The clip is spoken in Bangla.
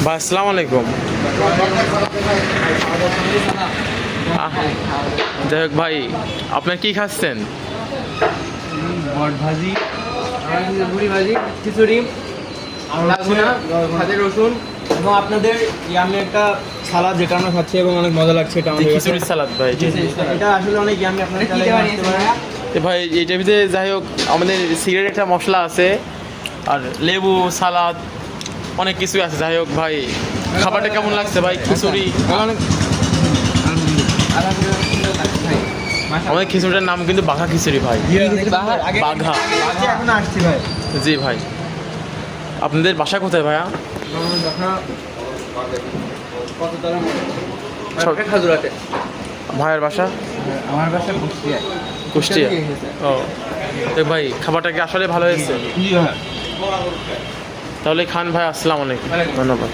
ভাই আসসালামু আলাইকুম। যাই হোক ভাই, আপনার কি খাচ্ছেন? বট ভাজি, মুড়ি ভাজি, খিচুড়ি, ভাজা রসুন এবং আপনাদের ইয়ামি একটা সালাদ যেটা আমরা খাচ্ছি এবং অনেক মজা লাগছে। এটা আমাদের খিচুড়ি সালাদ ভাই। এটা আসলে অনেক ইয়ামি। আপনারা চাইলে আসতে পারেন। তো ভাই এইটার ভিতরে যাই হোক আমাদের সিগারেট একটা মশলা আছে আর লেবু সালাদ অনেক কিছুই আছে। যাই হোক ভাই, খাবারটা কেমন লাগছে ভাই? খিচুড়ি অনেক আমাদের খিচুড়িটার নাম কিন্তু বাঘা খিচুড়ি ভাই। বাঘা। এখন আসছি ভাই। জি ভাই, আপনাদের বাসা কোথায় ভাইয়া? খাজুরাতে। ভাইয়ের বাসা আমার বাসা কুষ্টিয়া। কুষ্টিয়া। ও তো ভাই, খাবারটা কি আসলে ভালো হয়েছে? তাহলে খান ভাই। আসসালামু আলাইকুম, ধন্যবাদ।